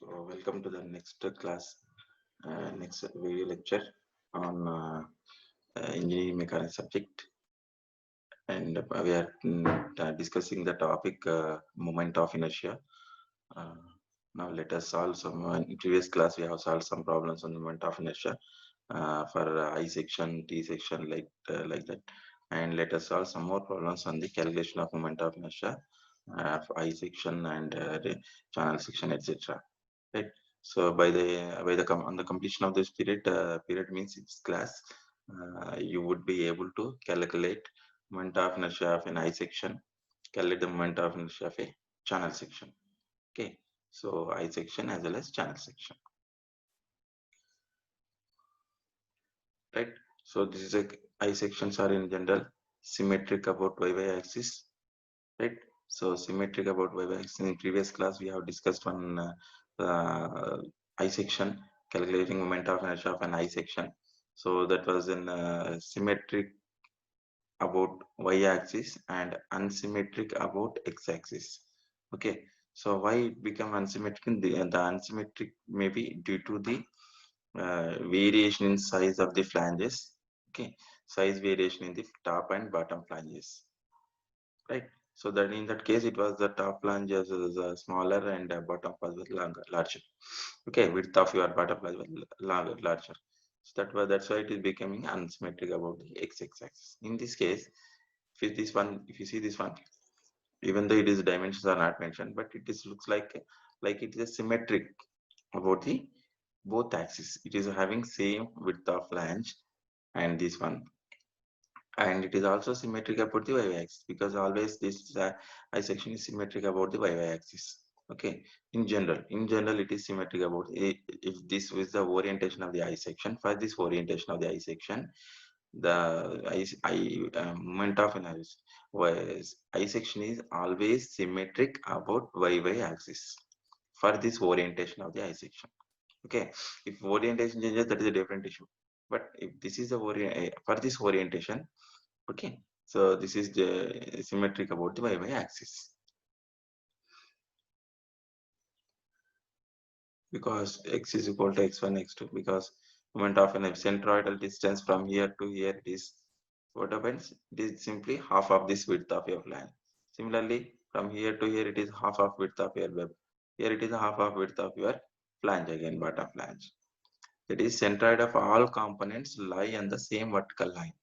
So welcome to the next class, next video lecture on engineering mechanics subject, and we are discussing the topic moment of inertia. Uh, Now let us solve some. In previous class, we have solved some problems on the moment of inertia for I section, T section, like that, and let us solve some more problems on the calculation of moment of inertia for I section and the channel section, etc. Right. So on the completion of this period means its class, you would be able to calculate moment of inertia of an I section, calculate the moment of inertia of a channel section. Okay, so I section as well as channel section, right? So this is a I sections are in general symmetric about y axis, right? So symmetric about y axis. In previous class we have discussed one I section, calculating moment of inertia of an I section. So that was in symmetric about y axis and unsymmetric about x axis. Okay, so why it become unsymmetric? The unsymmetric may be due to the variation in size of the flanges. Okay, size variation in the top and bottom flanges, right? So that in that case, it was the top flanges is smaller and bottom was longer, larger. Okay, width of your bottom flange was longer, larger. So that's why it is becoming unsymmetric about the x-axis. In this case, if you see this one, even though it is dimensions are not mentioned, but it is looks like it is symmetric about the both axes. It is having same width of flange and this one, and it is also symmetric about the y-axis because always this I section is symmetric about the y-axis. Okay, in general it is symmetric about if this was the orientation of the I section. For this orientation of the I section, the moment of analysis was I section is always symmetric about y-axis for this orientation of the I section. Okay, if orientation changes, that is a different issue. But if this is the for this orientation, okay, so this is the symmetric about the y axis because x is equal to x1, x2. Because moment of an centroidal distance from here to here, it is what happens? It is simply half of this width of your flange. Similarly, from here to here, it is half of width of your web. Here it is half of width of your flange again, bottom flange. That is centroid of all components lie on the same vertical line.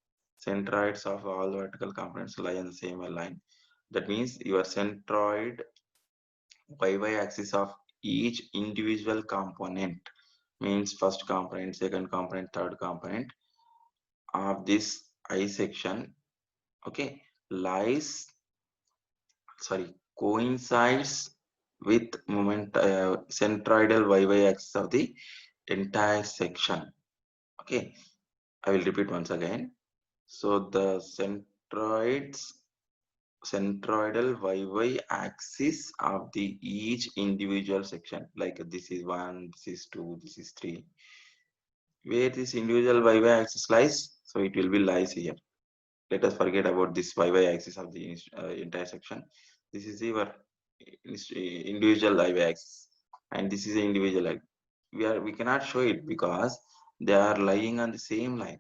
Centroids of all vertical components lie on the same line. That means your centroid y axis of each individual component means first component, second component, third component of this I section, okay, lies, sorry, coincides with moment centroidal y axis of the entire section. Okay, I will repeat once again. So the centroidal y axis of the each individual section, like this is 1, this is 2, this is 3, where this individual y axis lies, so it will be lies here. Let us forget about this y axis of the entire section. This is your individual y axis and this is the individual we cannot show it because they are lying on the same line.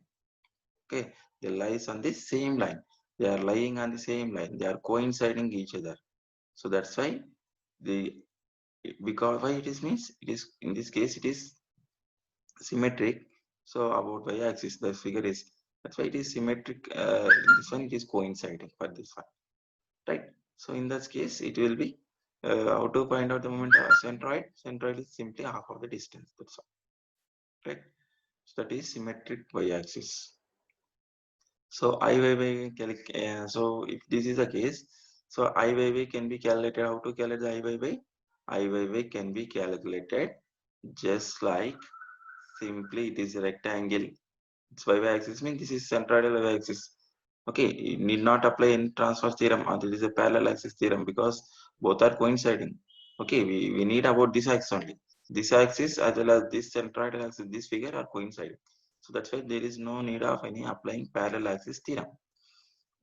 Okay, they lies on the same line, they are lying on the same line, they are coinciding each other. So that's why the because why it is means it is in this case it is symmetric. So about y-axis the figure is, that's why it is symmetric. In this one it is coinciding for this one, right? So in this case it will be how to find out the moment of centroid is simply half of the distance, that's all, right? So that is symmetric y-axis. So so if this is the case, so I can be calculated. How to calculate the I can be calculated just like simply it is a rectangle. It's y-axis means this is centroidal y-axis. Okay, you need not apply any transverse theorem or this is a parallel axis theorem because both are coinciding. Okay, we need about this axis only. This axis as well as this centroidal axis, this figure are coinciding. So that's why there is no need of any applying parallel axis theorem.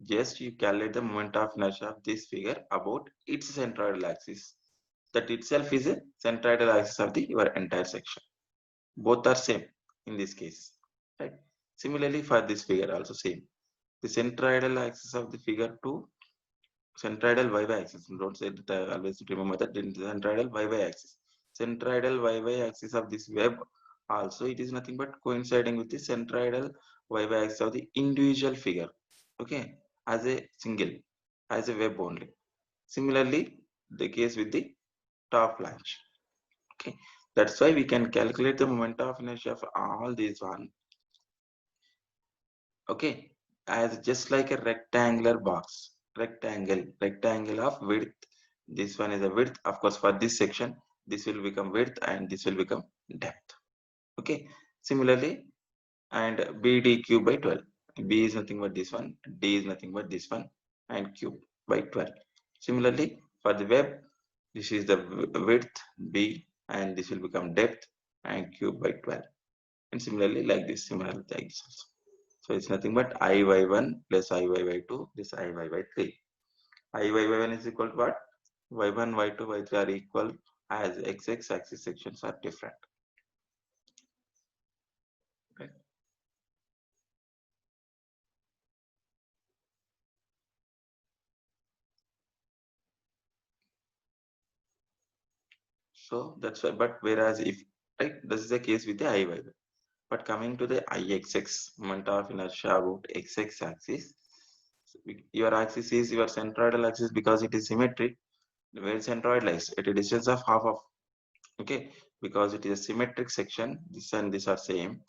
Just you calculate the moment of inertia of this figure about its centroidal axis. that itself is a centroidal axis of the your entire section. Both are same in this case, right? Similarly, for this figure also same. The centroidal axis of the figure 2, centroidal y-y axis. Don't say that, always remember that in the centroidal y-y axis. Centroidal y-y axis of this web also, it is nothing but coinciding with the centroidal y-y axis of the individual figure. Okay, as a single, as a web only. Similarly, the case with the top flange. Okay, that's why we can calculate the moment of inertia for all these one. Okay, as just like a rectangular box, rectangle of width. This one is a width. Of course, for this section, this will become width and this will become depth. Okay, similarly, and BD cube by 12. B is nothing but this one, D is nothing but this one, and cube by 12. Similarly, for the web, this is the width B, and this will become depth and cube by 12. And similarly, like this, similar things also. So it's nothing but IY1 plus IY2 plus IY3. IY1 is equal to what? Y1, Y2, Y3 are equal as XX axis sections are different. Right? So that's why, but whereas if, right, this is the case with the IY. But coming to the IXX, moment of inertia about XX axis, your axis is your centroidal axis because it is symmetric. Where centroid lies at a distance of half of, okay, because it is a symmetric section, this and this are same.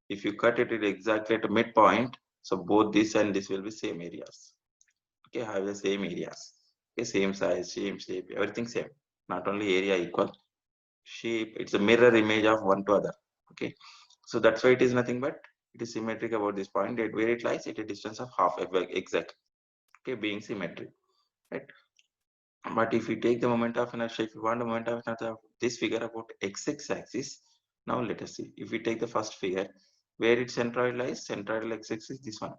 If you cut it exactly at a midpoint, so both this and this will be same areas. Okay, have the same areas. Okay, same size, same shape, everything same. Not only area equal, shape, it's a mirror image of one to other. Okay, so that's why it is nothing but it is symmetric about this point at where it lies at a distance of half exact. Okay, being symmetric, right? But if you take the moment of inertia, if you want the moment of inertia of this figure about x axis, now let us see. If we take the first figure, where its centroid lies, centroidal x-axis is this one.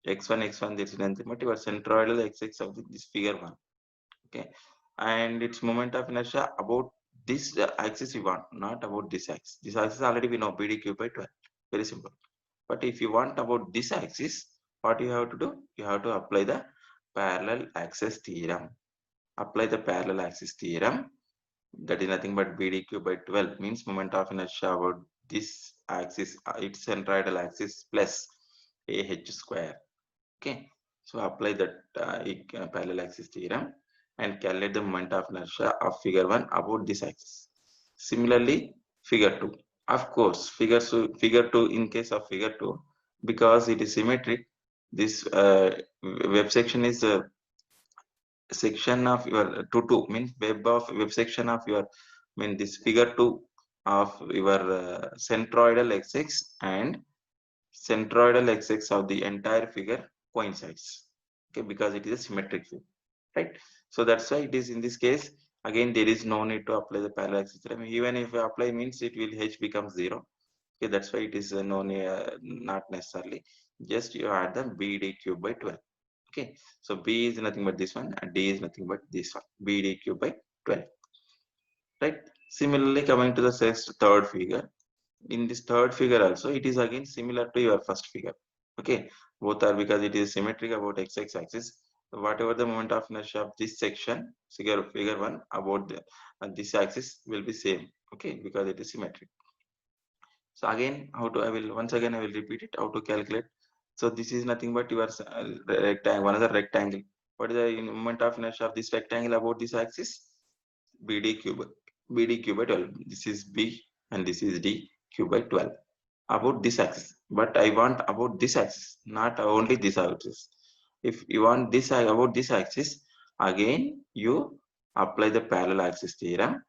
x1, this is nothing but your centroidal x-axis of this figure 1. Okay, and its moment of inertia about this axis we want, not about this axis. This axis already we know, BD cube by 12. Very simple. But if you want about this axis, what you have to do? You have to apply the parallel axis theorem. Apply the parallel axis theorem. That is nothing but BD cube by 12 means moment of inertia about this axis, its centroidal axis plus AH square. Okay, so apply that parallel axis theorem and calculate the moment of inertia of figure 1 about this axis. Similarly, figure 2. Of course, figure 2 in case of figure 2, because it is symmetric, this web section is a section of your 2 means web section of your mean this figure 2 of your centroidal x-axis and centroidal x-axis of the entire figure coincides. Okay, because it is a symmetric figure, right? So that's why it is in this case. Again, there is no need to apply the parallel axis theorem. Even if you apply, means it will h becomes 0. Okay, that's why it is not necessarily. Just you add the BD cube by 12. Okay, so B is nothing but this one and D is nothing but this one, BD cube by 12. Right? Similarly, coming to the third figure. In this third figure also, it is again similar to your first figure. Okay, both are because it is symmetric about x axis. Whatever the moment of inertia of this section, figure 1 about this axis will be same. Okay, because it is symmetric. So again, once again I will repeat it, how to calculate. So this is nothing but your rectangle, one other rectangle. What is the moment of inertia of this rectangle about this axis? BD cube, BD cube by 12. This is B and this is D cube by 12. About this axis, but I want about this axis, not only this axis. If you want this about this axis, again you apply the parallel axis theorem,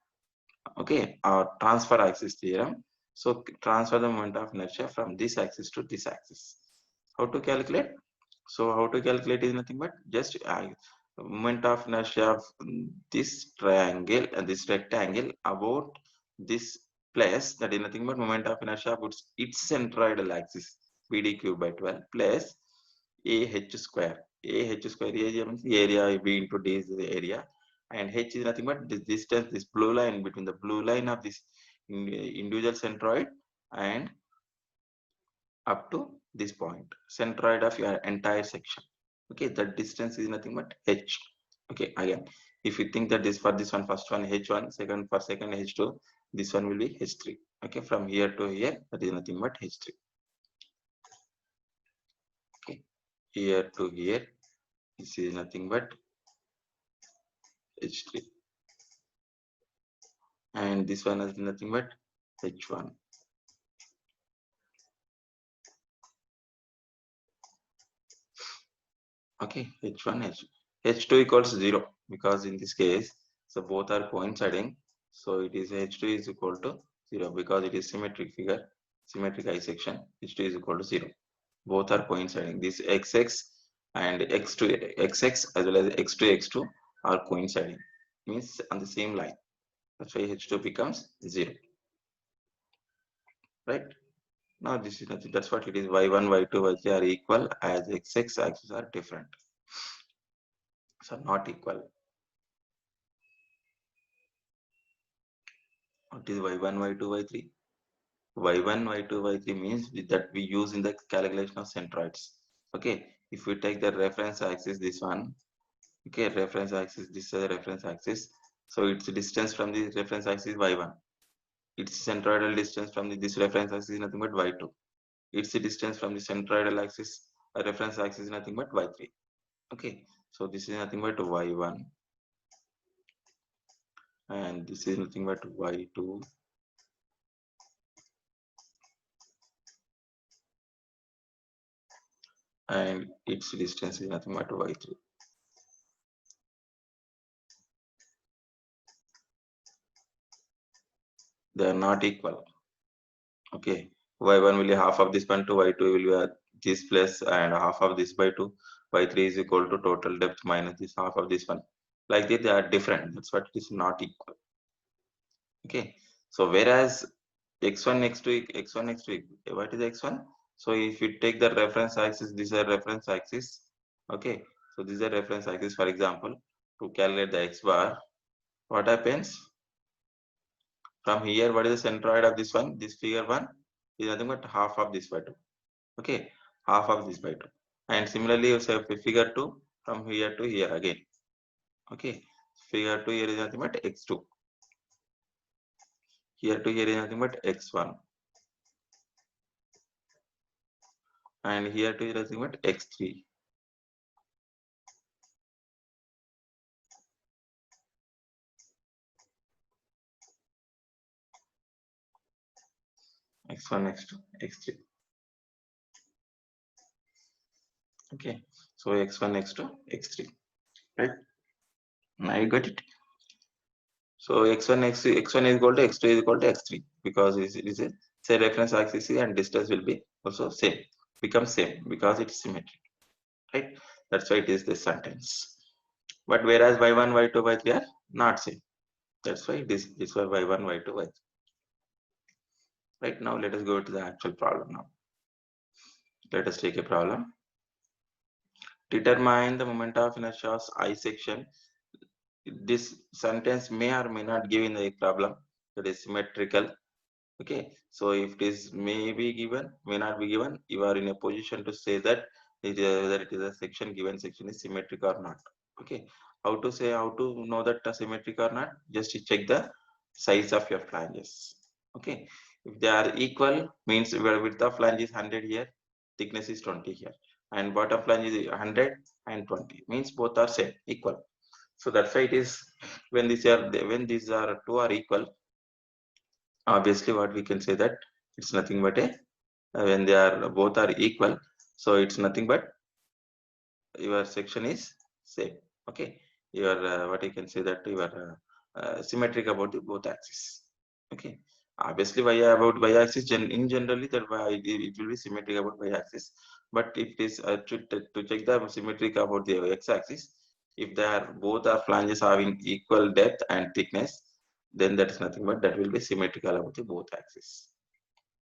okay, or transfer axis theorem. So transfer the moment of inertia from this axis to this axis. How to calculate? So how to calculate is nothing but just moment of inertia of this triangle and this rectangle about this place, that is nothing but moment of inertia about its centroidal axis BD cube by 12 plus AH square. AH square area means area B into D is the area, and h is nothing but this distance, this blue line between the blue line of this individual centroid and up to this point, centroid of your entire section. Okay, that distance is nothing but h. Okay, again, if you think that this for this one, first one h1, second for second h2, this one will be h3. Okay, from here to here, that is nothing but h3. Okay, here to here, this is nothing but h3, and this one is nothing but h1. Okay, h1, h2 equals 0 because in this case, so both are coinciding. So it is h2 is equal to 0 because it is symmetric figure, symmetric I section. h2 is equal to 0. Both are coinciding. This xx and x2 xx as well as x2 x2 are coinciding. Means on the same line. That's why h2 becomes 0. Right? Now this is nothing. That's what it is. y1, y2, y3 are equal as xx axes are different. So not equal. What is y1, y2, y3? y1, y2, y3 means that we use in the calculation of centroids. Okay, if we take the reference axis, this one, okay, reference axis, this is the reference axis. So its distance from the reference axis y1. Its centroidal distance from this reference axis is nothing but y2. Its distance from the centroidal axis, reference axis is nothing but y3. Okay, so this is nothing but y1, and this is nothing but y2. And its distance is nothing but y3. They are not equal. Okay, y1 will be half of this one to y2 will be at this place and half of this by 2. y3 is equal to total depth minus this half of this one. Like this, they are different. That's what it is not equal. Okay, so whereas x1, x2, x1, x2, what is x1? So if you take the reference axis, this is a reference axis. Okay, so this is a reference axis. For example, to calculate the x bar, what happens? From here, what is the centroid of this one? This figure one is nothing but half of this by 2. Okay, half of this by 2. And similarly, you say figure 2 from here to here again. Okay, figure 2 here is nothing but x2. Here to here is nothing but x1. And here to here is nothing but x3. x1, x2, x3. Okay, so x1, x2, x3. Right? Now you got it. So x1, x1 is equal to x2 is equal to x3 because it is a say reference axis and distance will be also same, become same because it is symmetric. Right? That's why it is this sentence. But whereas y1, y2, y3 are not same. That's why this was y1, y2, y3. Right, now let us go to the actual problem now. Let us take a problem. Determine the moment of inertia of I section. This sentence may or may not give in the problem. That is symmetrical. Okay, so if it is may be given, may not be given, you are in a position to say that whether it is a section, given section is symmetric or not. Okay, how to say, how to know that symmetric or not? Just to check the size of your flanges. Okay, if they are equal, means your width of flange is 100 here, thickness is 20 here, and bottom flange is 100 and 20, means both are same, equal. So that's why it is when these are two are equal, obviously what we can say that it's nothing but a when they are both are equal, so it's nothing but your section is same. Okay, your what you can say that your symmetric about the both axis. Okay, obviously y about y axis in generally that it will be symmetric about y axis, but if it is to check the symmetric about the x axis, if they are both are flanges having equal depth and thickness, then that is nothing but that will be symmetrical about the both axis.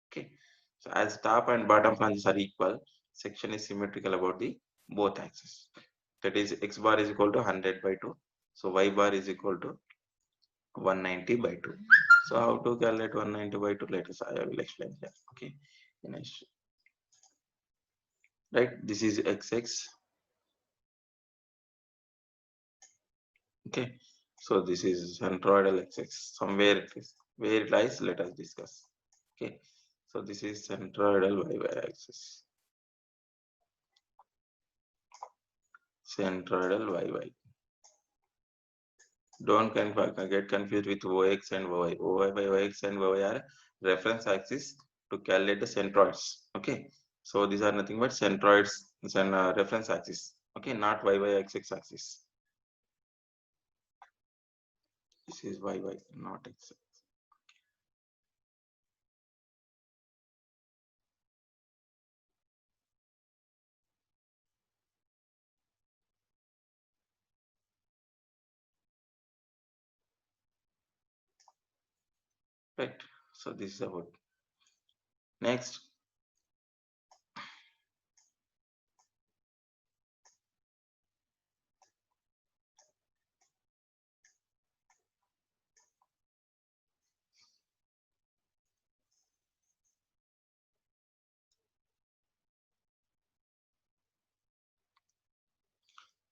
Okay, so as top and bottom flanges are equal, section is symmetrical about the both axes. That is x bar is equal to 100 by 2 So y bar is equal to 190 by 2. So how to calculate 190 by 2? Let us, I will explain here. Okay. Finish. Right. This is xx. Okay. So this is centroidal xx. Somewhere it is. Where it lies, let us discuss. Okay. So this is centroidal y axis. Centroidal y. Don't get confused with OX and OY. OX and OY are reference axis to calculate the centroids. Okay. So these are nothing but centroids and reference axis. Okay, not YY axis. This is YY, not X. Right. So this is about next.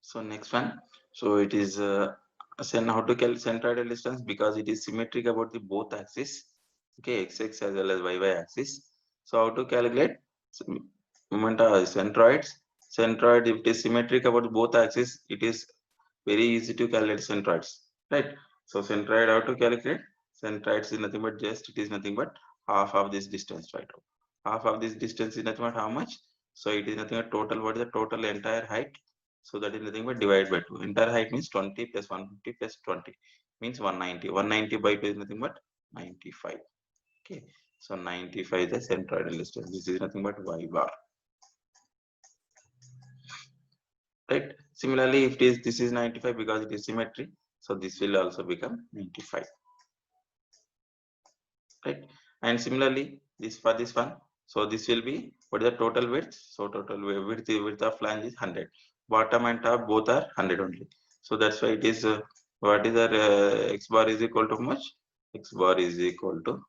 So next one. So it is how to calculate centroidal distance because it is symmetric about the both axis. Okay, XX as well as YY axis. So how to calculate moment of centroids? Centroid, if it is symmetric about both axis, it is very easy to calculate centroids, right? So centroid, how to calculate? Centroids is nothing but just, it is nothing but half of this distance, right? Half of this distance is nothing but how much? So it is nothing but total, what is the total entire height? So that is nothing but divided by 2. Entire height means 20 plus 150 plus 20 means 190. 190 by 2 is nothing but 95. Okay. So 95 is the centroidal distance. This is nothing but y bar. Right. Similarly, if it is this is 95 because it is symmetry, so this will also become 95. Right. And similarly, this for this one, so this will be what is the total width? So total width of flange is 100. Bottom and top both are 100 only. So that's why it is what is our x bar is equal to how much? X bar is equal to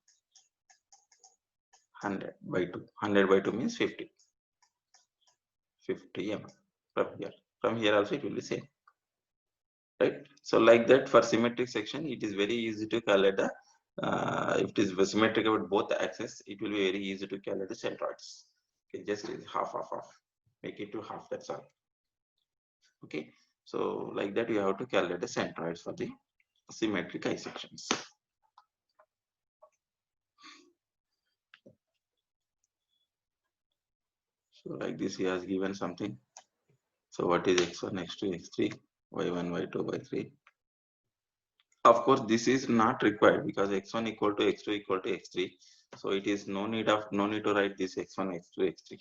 100 by 2. 100 by 2 means 50. 50 mm from here. From here also it will be same. Right. So like that for symmetric section, it is very easy to calculate the if it is symmetric about both axes, it will be very easy to calculate the centroids. Okay, just half, make it to half, that's all. Okay, so like that you have to calculate the centroids for the symmetric I sections. So like this he has given something. So what is x1, x2, x3, y1, y2, y3? Of course, this is not required because x1 equal to x2 equal to x3. So it is no need to write this x1, x2, x3.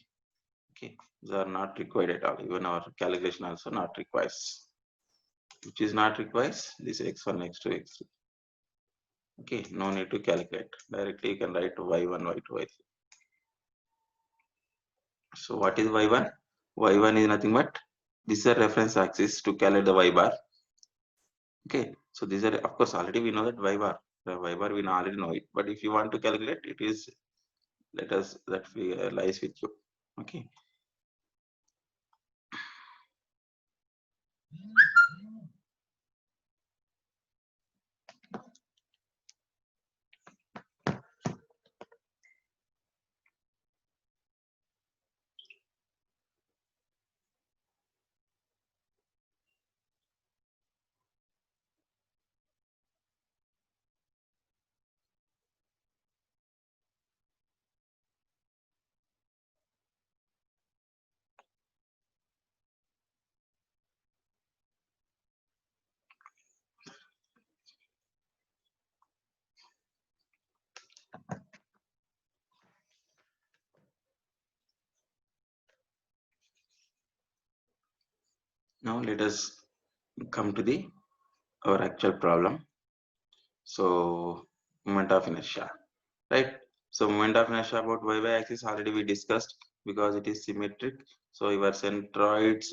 Okay, these are not required at all. Even our calculation also not requires. Which is not requires this x1, x2, x3. Okay, no need to calculate. Directly you can write y1, y2, y3. So what is y1? Y1 is nothing but this is a reference axis to calculate the y bar. Okay, so these are of course already we know that y bar. The y bar we already know it, but if you want to calculate, it is let us that we lies with you. Okay. Now let us come to the our actual problem. So moment of inertia, right? So moment of inertia about y axis already we discussed because it is symmetric So your centroidal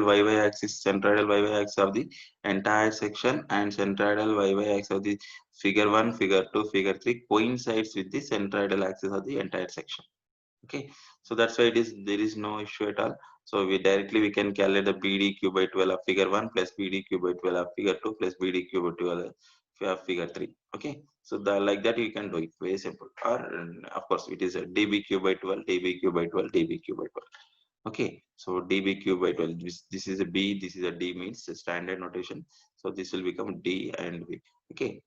y-y axis of the entire section and centroidal y-y axis of the figure 1, figure 2, figure 3 coincides with the centroidal axis of the entire section. Okay, so that's why there is no issue at all. So we can calculate the BDQ by 12 of figure 1 plus BDQ by 12 of figure 2 plus BDQ by 12 of figure 3. Okay, so like that you can do it, very simple. Or of course it is a DBQ by 12, DBQ by 12, DBQ by 12. Okay, so DBQ by 12, this is a B, this is a D, means a standard notation. So this will become D and B. Okay,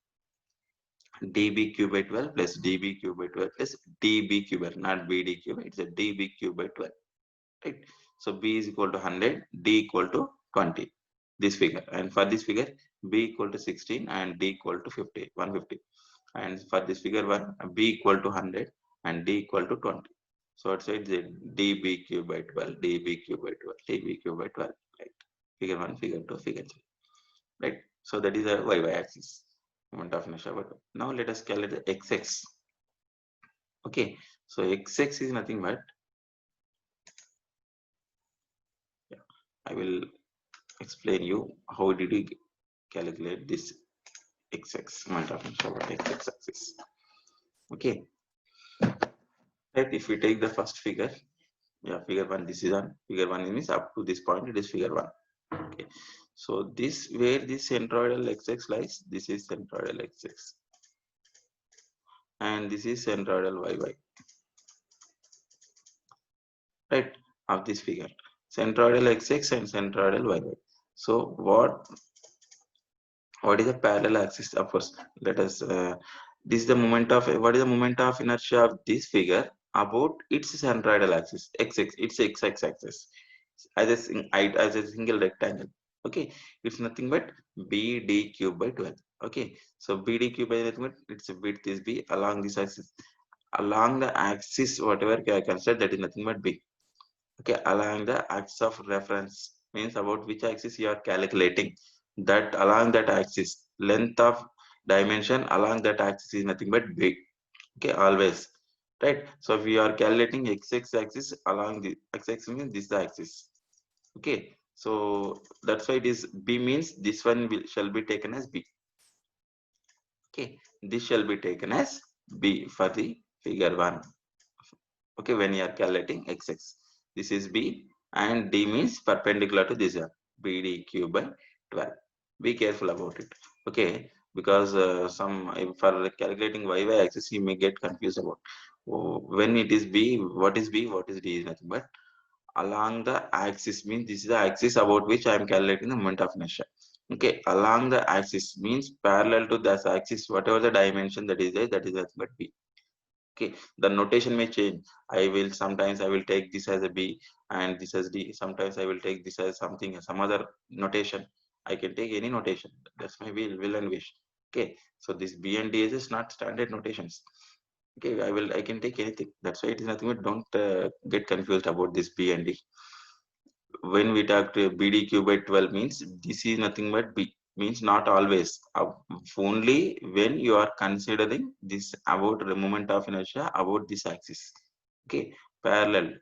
DBQ by 12 plus DBQ by 12 plus DBQ by, not BDQ, it's a DBQ by 12, right? So B is equal to 100, D equal to 20, this figure. And for this figure, B equal to 16 and D equal to 50, 150. And for this figure 1, B equal to 100 and D equal to 20. So it's a DBQ by 12, DBQ by 12, DBQ by 12, right? Figure 1, figure 2, figure 3, right? So that is a y-y axis, moment of inertia. But now let us calculate the x-axis. Okay, so x-axis is nothing but, yeah, I will explain you how did we calculate this x-axis, moment of inertia over x-axis. Okay, right? If we take the first figure, yeah, figure 1, this is on figure 1 means up to this point it is figure 1. Okay, so this where this centroidal x-axis lies, this is centroidal x-axis and this is centroidal y-y, right, of this figure, centroidal x-axis and centroidal y-y. So what is the parallel axis? Of course, let us this is the moment of, what is the moment of inertia of this figure about its centroidal axis, x-axis, its x-axis as as a single rectangle. Okay, it's nothing but BD cube by 12. Okay, so BD cube by nothing but its width is B along this axis, along the axis whatever I consider, that is nothing but B. Okay, along the axis of reference means about which axis you are calculating, that along that axis length of dimension along that axis is nothing but B. Okay, always, right? So if we are calculating x-axis along the x-axis means this is the axis. Okay, so that's why it is B, means this one shall be taken as B. Okay, this shall be taken as B for the figure 1. Okay, when you are calculating x-axis, this is B and D means perpendicular to this one, BD cube by 12. Be careful about it. Okay, because for calculating y axis you may get confused about, when it is B, what is B, what is D is nothing but along the axis, means this is the axis about which I am calculating the moment of inertia. Okay, along the axis means parallel to this axis, whatever the dimension that is there, that is nothing but B. Okay, the notation may change. Sometimes I will take this as a B and this as D, sometimes I will take this as something, some other notation. I can take any notation, that's my will and wish. Okay, so this B and D is not standard notations. Okay, I can take anything, that's why it is nothing but, don't get confused about this B and D. When we talk to BDQ by 12 means this is nothing but B, means not always, only when you are considering this about the moment of inertia about this axis. Okay, parallel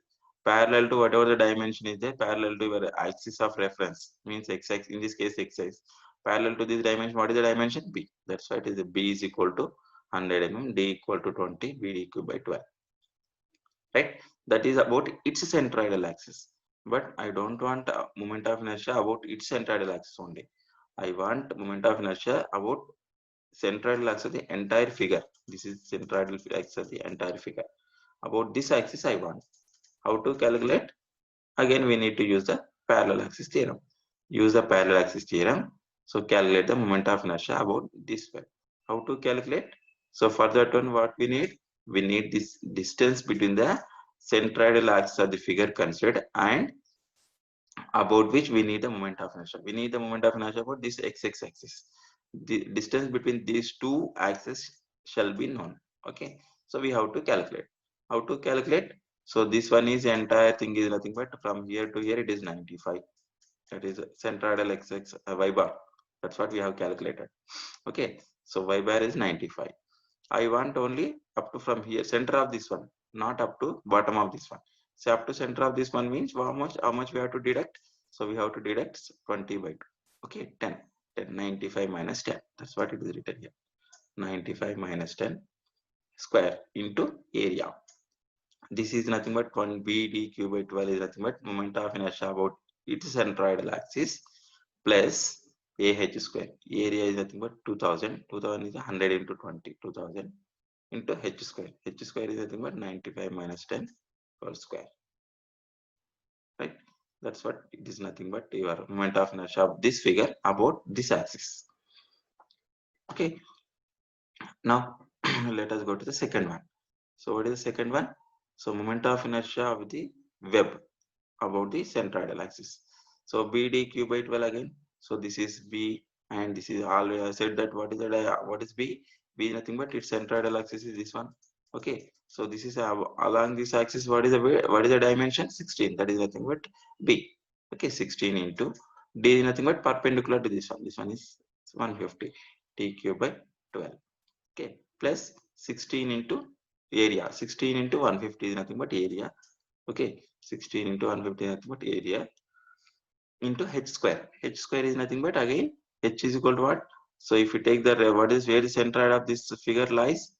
to whatever the dimension is there, parallel to your axis of reference means x-axis, in this case x-axis, parallel to this dimension, what is the dimension? B. That's why it is B is equal to 100 mm, D equal to 20, BDQ by 12, right? That is about its centroidal axis. But I don't want moment of inertia about its centroidal axis only. I want moment of inertia about centroidal axis of the entire figure. This is centroidal axis of the entire figure. About this axis I want. How to calculate? Again we need to use the parallel axis theorem. Use the parallel axis theorem. So calculate the moment of inertia about this way. How to calculate? So for that one, what we need? We need this distance between the centroidal axis of the figure considered and about which we need the moment of inertia. We need the moment of inertia about this x-axis axis. The distance between these two axes shall be known. Okay, so we have to calculate. How to calculate? So this one is entire thing is nothing but from here to here it is 95. That is centroidal x-axis y bar. That's what we have calculated. Okay, so y bar is 95. I want only up to from here, center of this one, not up to bottom of this one. So up to center of this one means how much we have to deduct. So we have to deduct 20 by 2. Okay, 10. 95 minus 10. That's what it is written here. 95 minus 10 square into area. This is nothing but 1 BDQ by 12 is nothing but moment of inertia about its centroidal axis plus AH square. Area is nothing but 2000. 2000 is 100 into 20. 2000 into H square. H square is nothing but 95 minus 10 whole square. Right? That's what it is nothing but your moment of inertia of this figure about this axis. Okay. Now let us go to the second one. So what is the second one? So moment of inertia of the web about the centroidal axis. So BDQ by 12 again. So this is B and this is always I said that what is B? B is nothing but its centroidal axis is this one. Okay. So this is along this axis. What is the dimension? 16. That is nothing but B. Okay, 16 into D is nothing but perpendicular to this one. This one is 150 TQ by 12. Okay, plus 16 into area. 16 into 150 is nothing but area. Okay, 16 into 150 is nothing but area into h square. H square is nothing but again h is equal to what? So if you take the what is where the centroid of this figure lies,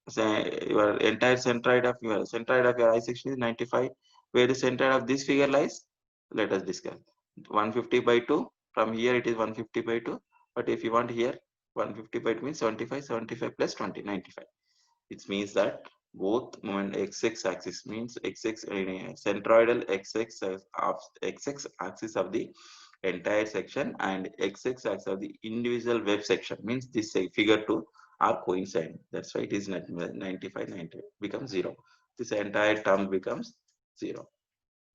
so your entire centroid of your I section is 95. Where the centroid of this figure lies, let us discuss. 150 by 2. From here it is 150 by 2. But if you want here, 150 by 2 means 75. 75 plus 20, 95. It means that both moment x-x axis means x-x centroidal x-x of x-x axis of the entire section and x-x axis of the individual web section means this figure 2 are coincident. That's why it is 95 90 becomes 0. This entire term becomes 0.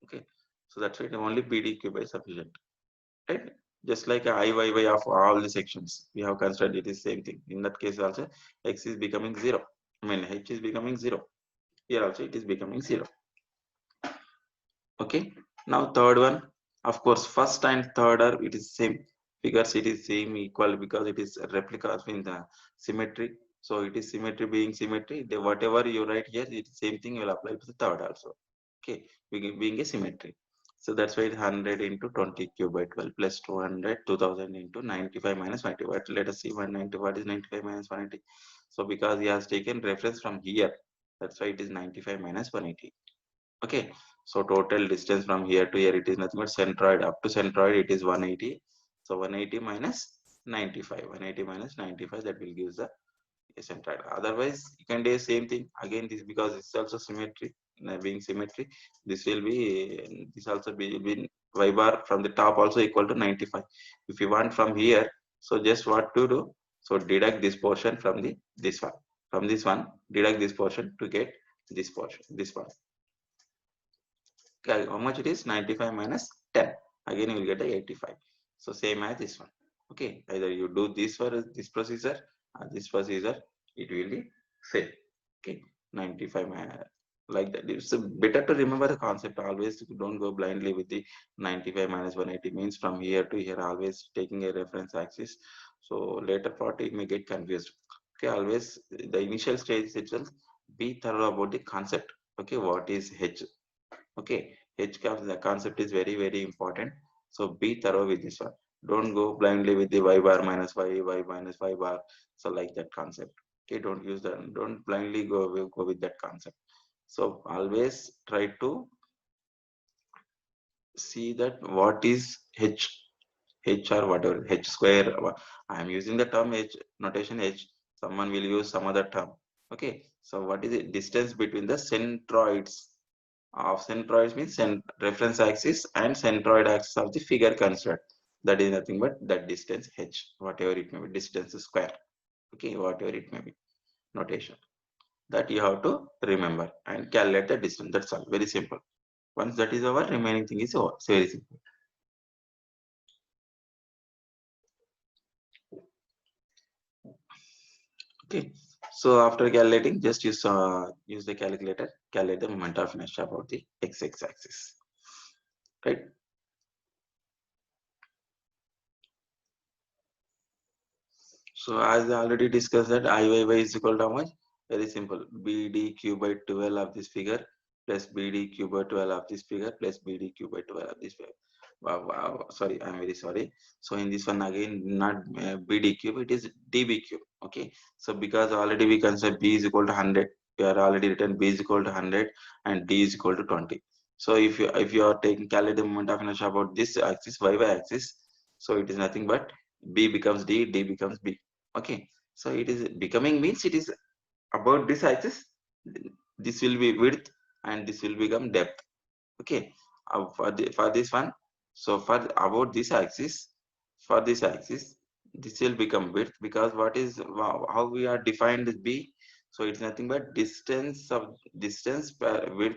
Okay, so that's why only BDQ is sufficient, right? Just like a IYY of all the sections we have considered, it is same thing. In that case also x is becoming 0. I mean h is becoming 0. Here also it is becoming 0. Okay. Now third one, of course, first and third are it is same figures. It is same equal because it is a replica in the symmetry. So it is symmetry being symmetry. Whatever you write here, it is same thing will apply to the third also. Okay, being a symmetry. So that's why it's 100 into 20 cube by 12 plus 200, 2000 into 95 minus 90. But let us see 190. What is 95 minus 180? So because he has taken reference from here, that's why it is 95 minus 180. Okay, so total distance from here to here it is nothing but centroid up to centroid it is 180. So 180 minus 95. 180 minus 95 that will give the centroid. Otherwise you can do the same thing again. This because it's also symmetry, being symmetry, this will be this also be y bar from the top also equal to 95. If you want from here, so just what to do, so deduct this portion from the this one, from this one deduct this portion to get this portion, this one. Okay, how much it is? 95 minus 10. Again, you will get a 85. So same as this one. Okay, either you do this for this procedure or this procedure, it will be same. Okay, 95 like that. It's better to remember the concept always. Don't go blindly with the 95 minus 180 means from here to here, always taking a reference axis. So later part it may get confused. Okay, always the initial stage itself, be thorough about the concept. Okay, what is H? Okay, the concept is very very important. So be thorough with this one. Don't go blindly with the y bar minus y minus y bar, so like that concept. Okay, don't use that, don't blindly go with that concept. So always try to see that what is h or whatever h square. I am using the term h notation h, someone will use some other term. Okay, so what is the distance between the centroids of centroids means reference axis and centroid axis of the figure considered. That is nothing but that distance h, whatever it may be, distance square. Okay, whatever it may be, notation that you have to remember and calculate the distance. That's all. Very simple. Once that is over, remaining thing is over. It's very simple. Okay. So after calculating, just use the calculator, calculate the moment of inertia about the x axis. Right. So as I already discussed that Iyy is equal to how much? Very simple. BDQ by 12 of this figure. plus BD cube by 12 of this figure plus BD cube by 12 of this figure. Wow, sorry, I'm very sorry. So in this one again, not BD cube, it is DB cube. Okay, so because already we consider B is equal to 100, we are already written B is equal to 100 and D is equal to 20. So if you are taking calculate the moment of inertia about this axis, y axis, so it is nothing but B becomes D, D becomes B. Okay, so it is becoming means it is about this axis, this will be width and this will become depth. Okay, for this one, so for about this axis, for this axis, this will become width because what is how we are defined this B. So it's nothing but width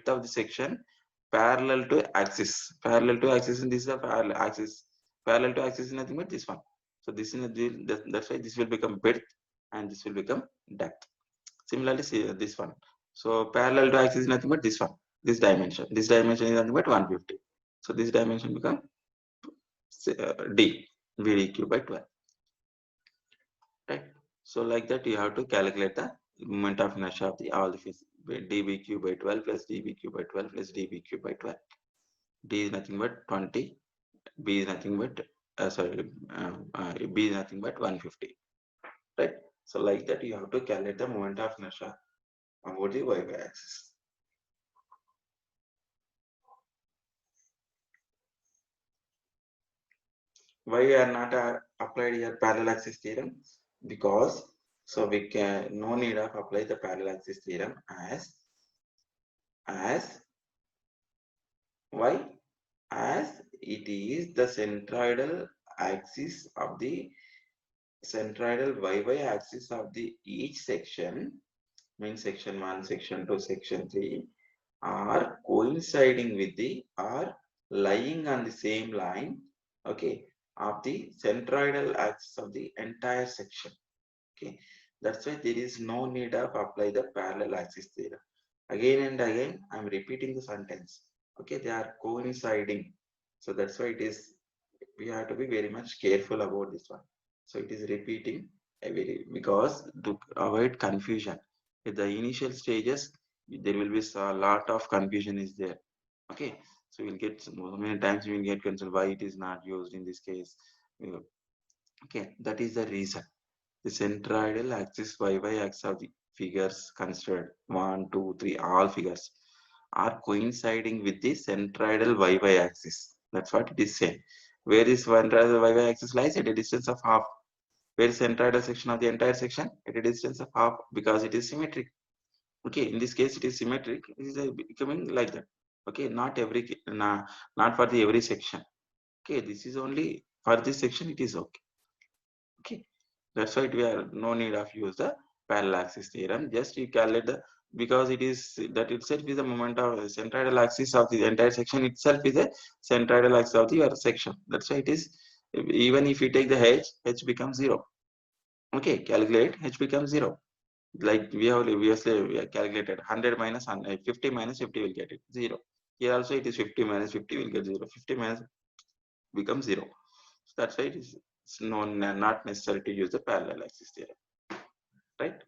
of the section parallel to axis. Parallel to axis, and this is a parallel axis. Parallel to axis is nothing but this one. So this is that's why this will become width and this will become depth. Similarly, see this one. So parallel to axis is nothing but this one, this dimension. This dimension is nothing but 150. So this dimension become D, VDQ by 12. Right. So like that, you have to calculate the moment of inertia of the all the dBq by 12 plus dBq by 12 plus dBq by 12. D is nothing but 20. B is nothing but B is nothing but 150. Right. So like that, you have to calculate the moment of inertia about the y axis. Why we are not applied here parallel axis theorem? Because so we can no need of apply the parallel axis theorem as why, as it is the centroidal axis of the centroidal y axis of the each section, means section 1, section 2, section 3 are coinciding with the or lying on the same line, okay, of the centroidal axis of the entire section. Okay, that's why there is no need of apply the parallel axis theorem. Again and again, I'm repeating the sentence. Okay, they are coinciding. So that's why it is, we have to be very much careful about this one. So it is repeating because to avoid confusion. At the initial stages, there will be a lot of confusion is there. Okay, so we'll get so many times we will get concerned why it is not used in this case. Okay, that is the reason. The centroidal axis y axis of the figures considered 1, 2, 3, all figures are coinciding with the centroidal y axis. That's what it is saying. Where is centroidal y axis lies at a distance of half. Where is centroidal section of the entire section? At a distance of half because it is symmetric. Okay, in this case it is symmetric. It is becoming like that. Okay, not for the every section. Okay, this is only for this section. It is okay. Okay, that's why we are no need of use the parallel axis theorem. Just you calculate the, because it is that itself is the moment of centroidal axis of the entire section itself is a centroidal axis of the your section. That's why it is, even if you take the h becomes 0. Okay, calculate h becomes 0. Like we have calculated 100 minus 100, 50 minus 50 will get it 0. Here also it is 50 minus 50 will get 0. 50 minus becomes 0. So that's why it is not necessary to use the parallel axis theorem, right?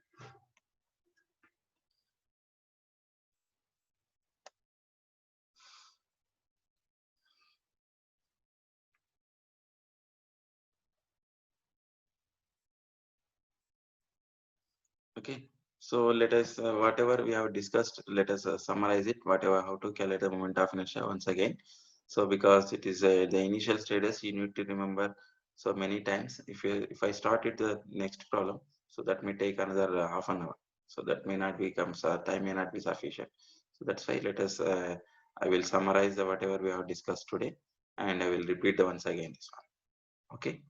Okay. So let us whatever we have discussed, let us summarize it. Whatever how to calculate the moment of inertia once again. So because it is the initial status, you need to remember so many times. If I start it the next problem, so that may take another half an hour. So that may not become time may not be sufficient. So that's why let us. I will summarize the whatever we have discussed today, and I will repeat the once again this one. Okay.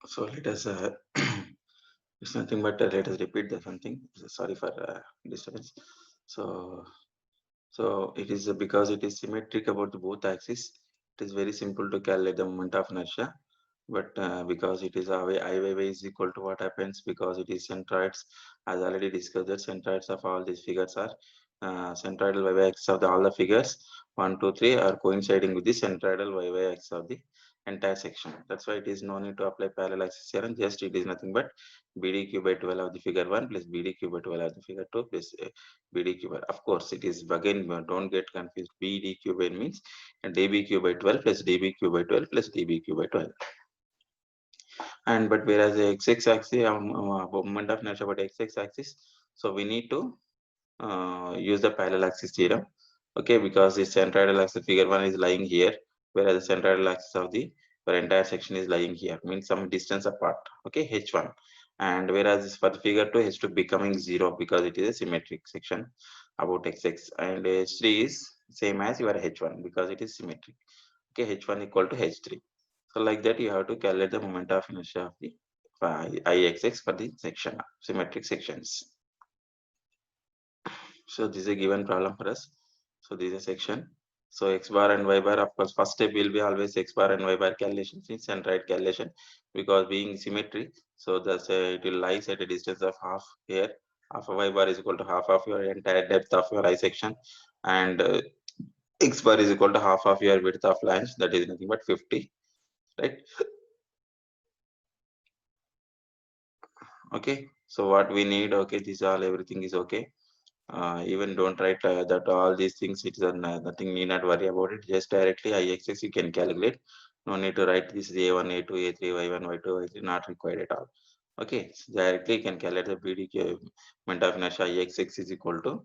So let us it's nothing but let us repeat the something. Sorry for disturbance. So it is because it is symmetric about the both axes. It is very simple to calculate the moment of inertia. But because it is I y is equal to what happens because it is centroids, as already discussed, that centroids of all these figures are centroidal y axis of all the figures 1, 2, 3 are coinciding with the centroidal y axis of the entire section. That's why it is no need to apply parallel axis theorem. Just it is nothing but BDQ by 12 of the figure 1 plus BDQ by 12 of the figure 2 plus BDQ by. Of course, it is again don't get confused. BDQ by means DBQ by 12 plus DBQ by 12 plus DBQ by 12. And but whereas the x axis moment of inertia about x axis, so we need to use the parallel axis theorem. Okay, because the centroidal axis figure 1 is lying here, whereas the centroidal axis of the entire section is lying here, means some distance apart. Okay, h1. And whereas for the figure 2, h2 becoming 0 because it is a symmetric section about xx, and h3 is same as your h1 because it is symmetric. Okay, h1 equal to h3. So like that, you have to calculate the moment of inertia of the Ixx for the section symmetric sections. So this is a given problem for us. So this is a section. So x bar and y bar, of course, first step will be always x bar and y bar calculation, centroid calculation, because being symmetry, so that's it will lies at a distance of half here. Half of y bar is equal to half of your entire depth of your I section, and x bar is equal to half of your width of flange, that is nothing but 50, right? Okay, so what we need, okay, this all everything is okay. Even don't write that all these things, it is nothing, need not worry about it, just directly Ixx you can calculate, no need to write this a1 a2 a3 y1 y2 y3, not required at all. Okay, so directly you can calculate the BDQ moment of inertia Ixx is equal to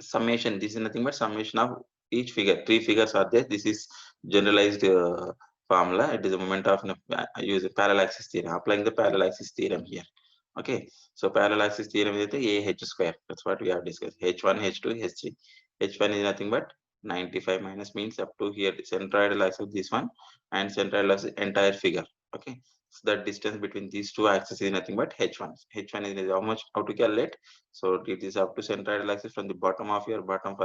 summation. This is nothing but summation of each figure. Three figures are there. This is generalized formula. It is a moment of use a parallel axis theorem. Applying the parallel axis theorem here. Okay. So parallel axis theorem is the AH square. That's what we have discussed. H1, H2, H3. H1 is nothing but 95 minus means up to here. Centroidal axis of this one and centroidal axis entire figure. Okay. So the distance between these two axes is nothing but H1. H1 is how much, how to calculate. So it is up to centroidal axis from the bottom of your bottom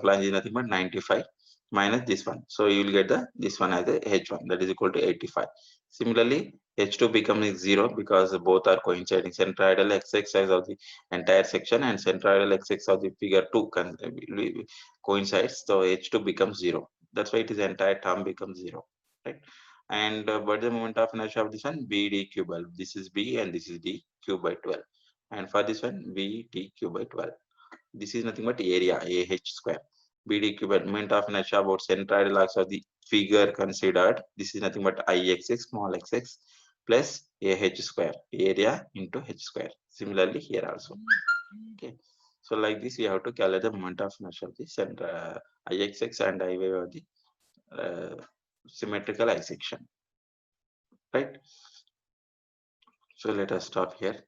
flange is nothing but 95 minus this one. So you will get the this one as a h1, that is equal to 85. Similarly, h2 becomes 0 because both are coinciding. Centroidal x-axis of the entire section and centroidal x-axis of the figure 2 coincides. So h2 becomes 0. That's why it is entire term becomes 0, right? And but the moment of inertia of this one b d cube. This is b and this is d cube by 12. And for this one, V D cube by 12. This is nothing but area, AH square. BD cube by moment of inertia about centroidal axis of the figure considered. This is nothing but Ixx, small xx, plus AH square, area into H square. Similarly, here also. Okay. So like this, we have to calculate the moment of inertia of the center, Ixx and Iy of the symmetrical I section. Right. So let us stop here.